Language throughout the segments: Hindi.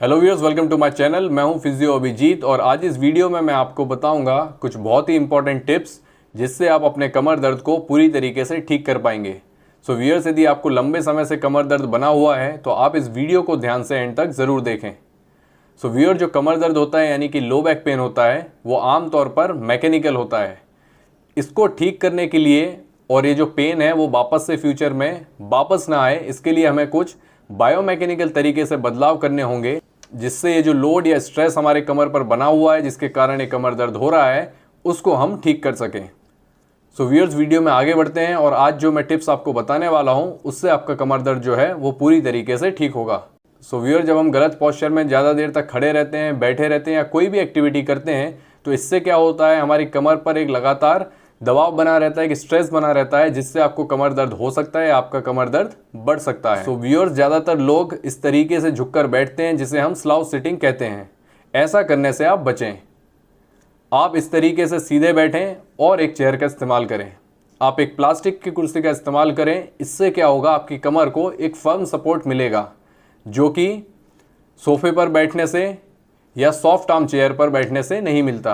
Hello viewers, welcome to my channel. मैं हूं फिजियो अभिजीत और आज इस वीडियो में मैं आपको बताऊंगा कुछ बहुत ही इंपॉर्टेंट टिप्स जिससे आप अपने कमर दर्द को पूरी तरीके से ठीक कर पाएंगे। सो व्यूअर्स, यदि आपको लंबे समय से कमर दर्द बना हुआ है तो आप इस वीडियो को ध्यान से एंड तक ज़रूर देखें। सो व्यूअर, जो कमर दर्द होता है यानी कि लो बैक पेन होता है वो आमतौर पर मैकेनिकल होता है। इसको ठीक करने के लिए और ये जो पेन है वो वापस से फ्यूचर में वापस ना आए, इसके लिए हमें कुछ बायोमैकेनिकल तरीके से बदलाव करने होंगे जिससे ये जो लोड या स्ट्रेस हमारे कमर पर बना हुआ है जिसके कारण ये कमर दर्द हो रहा है उसको हम ठीक कर सकें। सो व्यूअर्स, वीडियो में आगे बढ़ते हैं और आज जो मैं टिप्स आपको बताने वाला हूँ उससे आपका कमर दर्द जो है वो पूरी तरीके से ठीक होगा। सो व्यूअर, जब हम गलत पोस्चर में ज़्यादा देर तक खड़े रहते हैं, बैठे रहते हैं या कोई भी एक्टिविटी करते हैं तो इससे क्या होता है, हमारी कमर पर एक लगातार दबाव बना रहता है, एक स्ट्रेस बना रहता है जिससे आपको कमर दर्द हो सकता है, आपका कमर दर्द बढ़ सकता है। सो व्यूअर्स, ज़्यादातर लोग इस तरीके से झुककर बैठते हैं जिसे हम स्लाउच सिटिंग कहते हैं। ऐसा करने से आप बचें। आप इस तरीके से सीधे बैठें और एक चेयर का इस्तेमाल करें। आप एक प्लास्टिक की कुर्सी का इस्तेमाल करें। इससे क्या होगा, आपकी कमर को एक फर्म सपोर्ट मिलेगा जो कि सोफे पर बैठने से या सॉफ्ट आर्म चेयर पर बैठने से नहीं मिलता।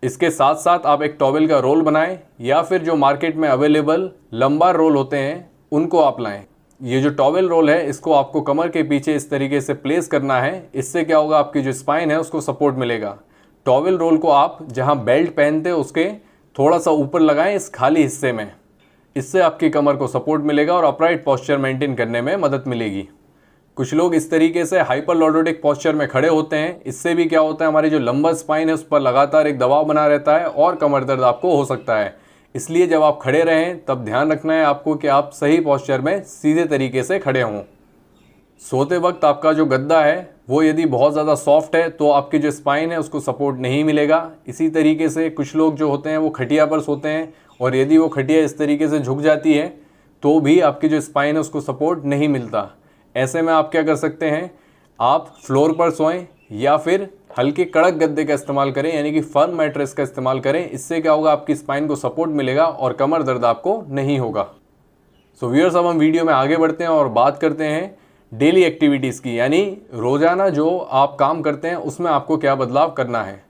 इसके साथ साथ आप एक टॉवेल का रोल बनाएं या फिर जो मार्केट में अवेलेबल लंबा रोल होते हैं उनको आप लाएं। ये जो टॉवेल रोल है इसको आपको कमर के पीछे इस तरीके से प्लेस करना है। इससे क्या होगा, आपकी जो स्पाइन है उसको सपोर्ट मिलेगा। टॉवेल रोल को आप जहां बेल्ट पहनते हो उसके थोड़ा सा ऊपर लगाएं, इस खाली हिस्से में। इससे आपकी कमर को सपोर्ट मिलेगा और अपराइट पोस्चर मेंटेन करने में मदद मिलेगी। कुछ लोग इस तरीके से हाइपर लॉर्डोटिक पोस्चर में खड़े होते हैं। इससे भी क्या होता है, हमारी जो लंबा स्पाइन है उस पर लगातार एक दबाव बना रहता है और कमर दर्द आपको हो सकता है। इसलिए जब आप खड़े रहें तब ध्यान रखना है आपको कि आप सही पोस्चर में सीधे तरीके से खड़े हों। सोते वक्त आपका जो गद्दा है वो यदि बहुत ज़्यादा सॉफ्ट है तो आपकी जो स्पाइन है उसको सपोर्ट नहीं मिलेगा। इसी तरीके से कुछ लोग जो होते हैं वो खटिया पर सोते हैं और यदि वो खटिया इस तरीके से झुक जाती है तो भी आपकी जो स्पाइन है उसको सपोर्ट नहीं मिलता। ऐसे में आप क्या कर सकते हैं, आप फ्लोर पर सोएं या फिर हल्के कड़क गद्दे का इस्तेमाल करें यानी कि फर्म मैट्रेस का इस्तेमाल करें। इससे क्या होगा, आपकी स्पाइन को सपोर्ट मिलेगा और कमर दर्द आपको नहीं होगा। सो व्यूअर्स, अब हम वीडियो में आगे बढ़ते हैं और बात करते हैं डेली एक्टिविटीज़ की, यानी रोज़ाना जो आप काम करते हैं उसमें आपको क्या बदलाव करना है।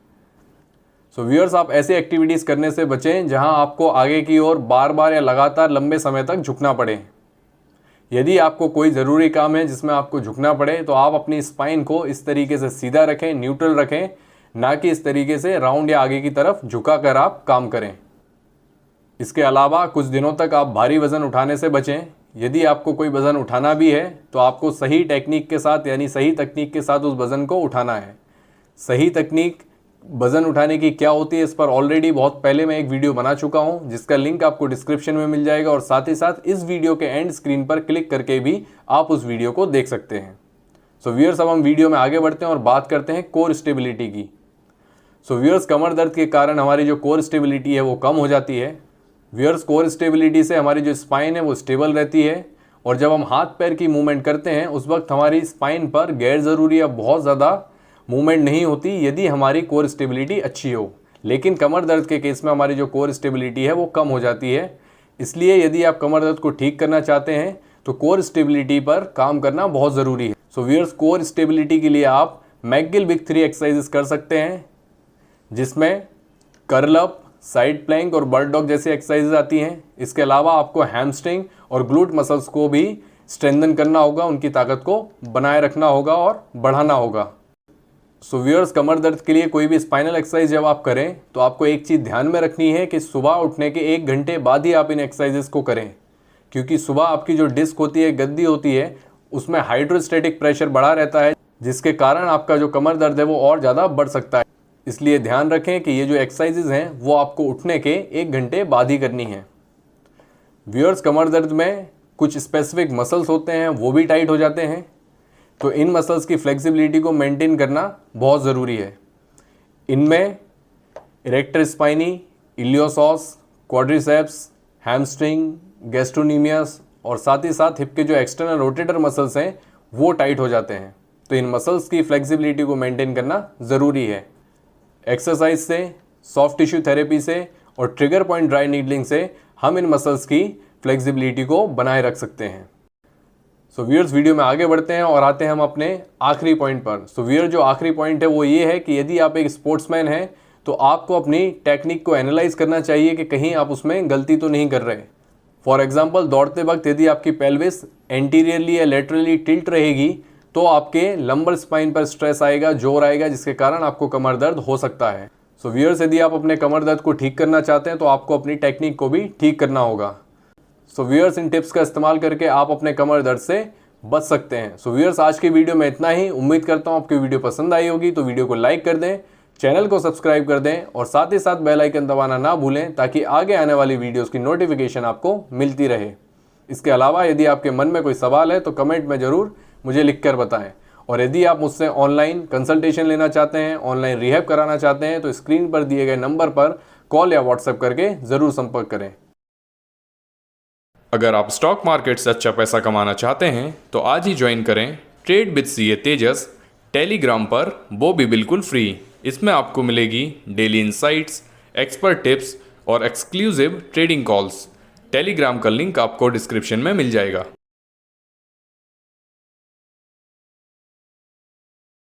सो व्यूअर्स, आप ऐसी एक्टिविटीज़ करने से बचें जहां आपको आगे की ओर बार बार या लगातार लंबे समय तक झुकना पड़े। यदि आपको कोई ज़रूरी काम है जिसमें आपको झुकना पड़े तो आप अपनी स्पाइन को इस तरीके से सीधा रखें, न्यूट्रल रखें, ना कि इस तरीके से राउंड या आगे की तरफ झुका कर आप काम करें। इसके अलावा कुछ दिनों तक आप भारी वज़न उठाने से बचें। यदि आपको कोई वज़न उठाना भी है तो आपको सही टेक्निक के साथ यानी सही तकनीक के साथ उस वज़न को उठाना है। सही तकनीक वज़न उठाने की क्या होती है इस पर ऑलरेडी बहुत पहले मैं एक वीडियो बना चुका हूं जिसका लिंक आपको डिस्क्रिप्शन में मिल जाएगा और साथ ही साथ इस वीडियो के एंड स्क्रीन पर क्लिक करके भी आप उस वीडियो को देख सकते हैं। सो व्यूअर्स, अब हम वीडियो में आगे बढ़ते हैं और बात करते हैं कोर स्टेबिलिटी की। सो व्यूअर्स, कमर दर्द के कारण हमारी जो कोर स्टेबिलिटी है वो कम हो जाती है। व्यूअर्स, कोर स्टेबिलिटी से हमारी जो स्पाइन है वो स्टेबल रहती है और जब हम हाथ पैर की मूवमेंट करते हैं उस वक्त हमारी स्पाइन पर गैर ज़रूरी या बहुत ज़्यादा मूवमेंट नहीं होती यदि हमारी कोर स्टेबिलिटी अच्छी हो। लेकिन कमर दर्द के केस में हमारी जो कोर स्टेबिलिटी है वो कम हो जाती है। इसलिए यदि आप कमर दर्द को ठीक करना चाहते हैं तो कोर स्टेबिलिटी पर काम करना बहुत ज़रूरी है। सो व्यूअर्स, कोर स्टेबिलिटी के लिए आप मैकगिल बिग 3 एक्सरसाइजेस कर सकते हैं जिसमें कर्ल अप, साइड प्लैंक और बर्ड डॉग जैसी एक्सरसाइजेज आती हैं। इसके अलावा आपको हैमस्ट्रिंग और ग्लूट मसल्स को भी स्ट्रेंथन करना होगा, उनकी ताकत को बनाए रखना होगा और बढ़ाना होगा। सो व्यूअर्स, कमर दर्द के लिए कोई भी स्पाइनल एक्सरसाइज जब आप करें तो आपको एक चीज़ ध्यान में रखनी है कि सुबह उठने के 1 घंटे बाद ही आप इन एक्सरसाइजेस को करें, क्योंकि सुबह आपकी जो डिस्क होती है, गद्दी होती है, उसमें हाइड्रोस्टैटिक प्रेशर बढ़ा रहता है जिसके कारण आपका जो कमर दर्द है वो और ज़्यादा बढ़ सकता है। इसलिए ध्यान रखें कि ये जो एक्सरसाइजेज हैं वो आपको उठने के 1 घंटे बाद ही करनी है। व्यूअर्स, कमर दर्द में कुछ स्पेसिफिक मसल्स होते हैं वो भी टाइट हो जाते हैं, तो इन मसल्स की फ्लेक्सिबिलिटी को मेंटेन करना बहुत ज़रूरी है। इनमें erector spinae, iliopsoas, quadriceps, hamstring, gastrocnemius और साथ ही साथ हिप के जो एक्सटर्नल रोटेटर मसल्स हैं वो टाइट हो जाते हैं। तो इन मसल्स की फ्लेक्सिबिलिटी को मेंटेन करना ज़रूरी है। एक्सरसाइज से, सॉफ्ट टिश्यू थेरेपी से और ट्रिगर पॉइंट ड्राई नीडलिंग से हम इन मसल्स की फ्लेक्सिबिलिटी को बनाए रख सकते हैं। सो व्यूअर्स, वीडियो में आगे बढ़ते हैं और आते हैं हम अपने आखिरी पॉइंट पर। सो व्यूअर, जो आखिरी पॉइंट है वो ये है कि यदि आप एक स्पोर्ट्समैन हैं तो आपको अपनी टेक्निक को एनालाइज करना चाहिए कि कहीं आप उसमें गलती तो नहीं कर रहे। फॉर एग्जाम्पल, दौड़ते वक्त यदि आपकी पेल्विस एंटीरियरली या लेटरली टिल्ट रहेगी तो आपके लंबर स्पाइन पर स्ट्रेस आएगा, जोर आएगा, जिसके कारण आपको कमर दर्द हो सकता है। सो व्यूअर्स, यदि आप अपने कमर दर्द को ठीक करना चाहते हैं तो आपको अपनी टेक्निक को भी ठीक करना होगा। सो व्यूअर्स, इन टिप्स का इस्तेमाल करके आप अपने कमर दर्द से बच सकते हैं। सो व्यूअर्स, आज की वीडियो में इतना ही। उम्मीद करता हूँ आपकी वीडियो पसंद आई होगी, तो वीडियो को लाइक कर दें, चैनल को सब्सक्राइब कर दें और साथ ही साथ बेल आइकन दबाना ना भूलें ताकि आगे आने वाली वीडियोस की नोटिफिकेशन आपको मिलती रहे। इसके अलावा यदि आपके मन में कोई सवाल है तो कमेंट में ज़रूर मुझे लिखकर बताएं। और यदि आप मुझसे ऑनलाइन कंसल्टेशन लेना चाहते हैं, ऑनलाइन रिहैब कराना चाहते हैं, तो स्क्रीन पर दिए गए नंबर पर कॉल या व्हाट्सएप करके ज़रूर संपर्क करें। अगर आप स्टॉक मार्केट से अच्छा पैसा कमाना चाहते हैं तो आज ही ज्वाइन करें trade with CA Tejas Telegram पर, वो भी बिल्कुल फ्री। इसमें आपको मिलेगी डेली इंसाइट्स, एक्सपर्ट टिप्स और एक्सक्लूसिव ट्रेडिंग कॉल्स। टेलीग्राम का लिंक आपको डिस्क्रिप्शन में मिल जाएगा।